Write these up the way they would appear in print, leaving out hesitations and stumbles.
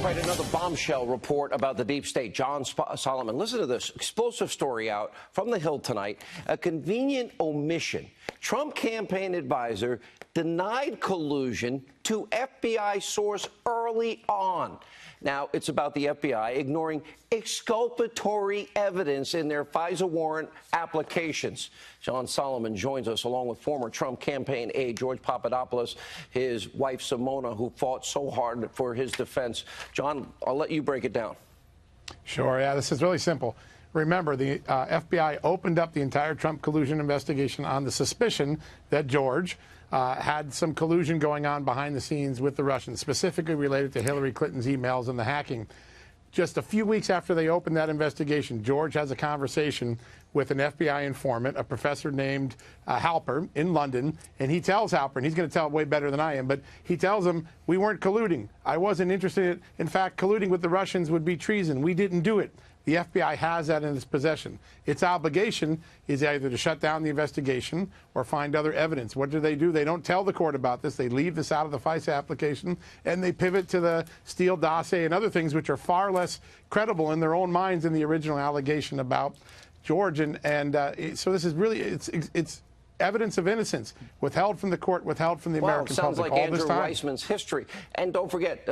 Right, another bombshell report about the deep state. John Solomon, listen to this. Explosive story out from the Hill tonight. A convenient omission. Trump campaign advisor denied collusion to FBI source early on. Now, it's about the FBI ignoring exculpatory evidence in their FISA warrant applications. John Solomon joins us along with former Trump campaign aide George Papadopoulos, his wife Simona, who fought so hard for his defense. John, I'll let you break it down. Sure. Yeah, this is really simple. Remember, the FBI opened up the entire Trump collusion investigation on the suspicion that George had some collusion going on behind the scenes with the Russians, specifically related to Hillary Clinton's emails and the hacking. Just a few weeks after they opened that investigation, George has a conversation with an FBI informant, a professor named Halper in London, and he tells Halper, and he's going to tell it way better than I am, but he tells him, we weren't colluding. I wasn't interested. In fact, colluding with the Russians would be treason. We didn't do it. The FBI has that in its possession. Its obligation is either to shut down the investigation or find other evidence. What do? They don't tell the court about this. They leave this out of the FISA application, and they pivot to the Steele dossier and other things which are far less credible in their own minds than the original allegation about George. So this is really, it's evidence of innocence, withheld from the court, withheld from the American public. Sounds like Andrew Weissman's history. And don't forget,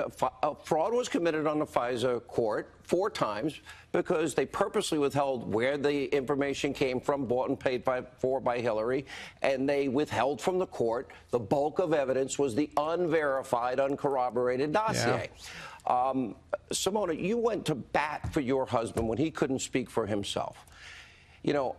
fraud was committed on the FISA court 4 times because they purposely withheld where the information came from, bought and paid for by Hillary, and they withheld from the court. The bulk of evidence was the unverified, uncorroborated dossier. Yeah. Simona, you went to bat for your husband when he couldn't speak for himself. You know,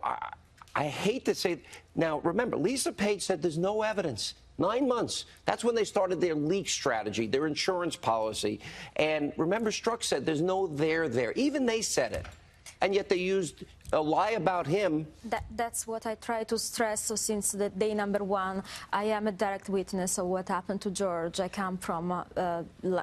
I hate to say, now remember, Lisa Page said there's no evidence. 9 months. That's when they started their leak strategy, their insurance policy. And remember, Strzok said there's no there. Even they said it. And yet they used a lie about him. That's what I try to stress. So since the day #1, I am a direct witness of what happened to George. I come from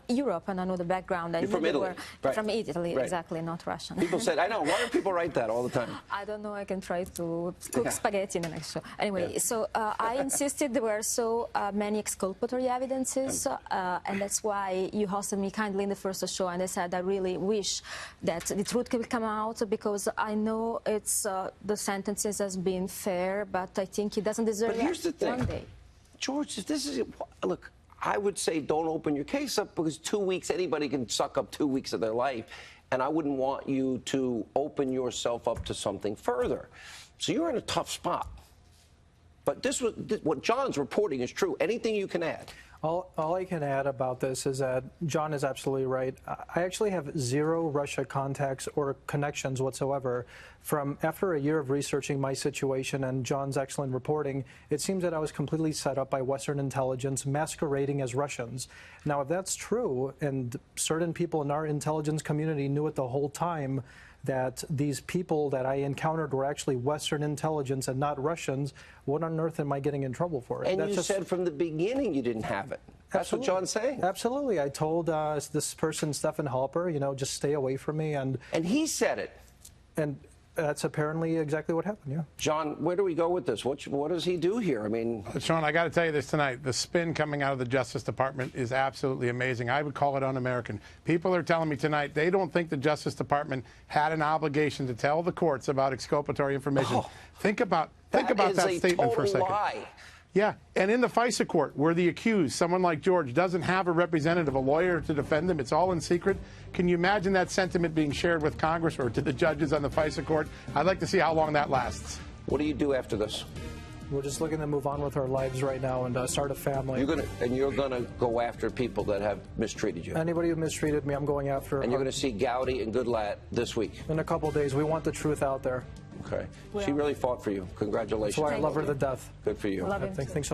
Europe, and I know the background. You're from Italy. Right. From Italy, right. Exactly, not Russian. People said, I know, why do people write that all the time? I don't know, I can try to cook spaghetti in the next show. Anyway, so I insisted there were so many exculpatory evidences, and that's why you hosted me kindly in the first show, and I said I really wish that the truth will come out, because I know it's the sentences has been fair, but I think he doesn't deserve it. But here's the thing, one day. George, if this is, look, I would say don't open your case up, because 2 weeks, anybody can suck up 2 weeks of their life, and I wouldn't want you to open yourself up to something further. So you're in a tough spot. But what John's reporting is true. Anything you can add? All I can add about this is that John is absolutely right. I actually have 0 Russia contacts or connections whatsoever. From after a year of researching my situation and John's excellent reporting, it seems that I was completely set up by Western intelligence masquerading as Russians. Now, if that's true, and certain people in our intelligence community knew it the whole time, that these people that I encountered were actually Western intelligence and not Russians, what on earth am I getting in trouble for? And you said from the beginning you didn't have it. That's what John's saying. Absolutely. I told this person, Stefan Halper, you know, just stay away from me. And he said it. And that's apparently exactly what happened, yeah. John, where do we go with this? What does he do here? I mean... Sean, I got to tell you this tonight. The spin coming out of the Justice Department is absolutely amazing. I would call it un-American. People are telling me tonight they don't think the Justice Department had an obligation to tell the courts about exculpatory information. Think about that statement for a second. Lie. Yeah, and in the FISA court, where the accused, someone like George, doesn't have a representative, a lawyer to defend them, it's all in secret. Can you imagine that sentiment being shared with Congress or to the judges on the FISA court? I'd like to see how long that lasts. What do you do after this? We're just looking to move on with our lives right now and start a family. You're gonna go after people that have mistreated you. Anybody who mistreated me, I'm going after. And you're gonna see Gowdy and Goodlatte this week. In a couple of days. We want the truth out there. Okay. She really fought for you. Congratulations. That's why I love her to death. Good for you. Love him. Thanks so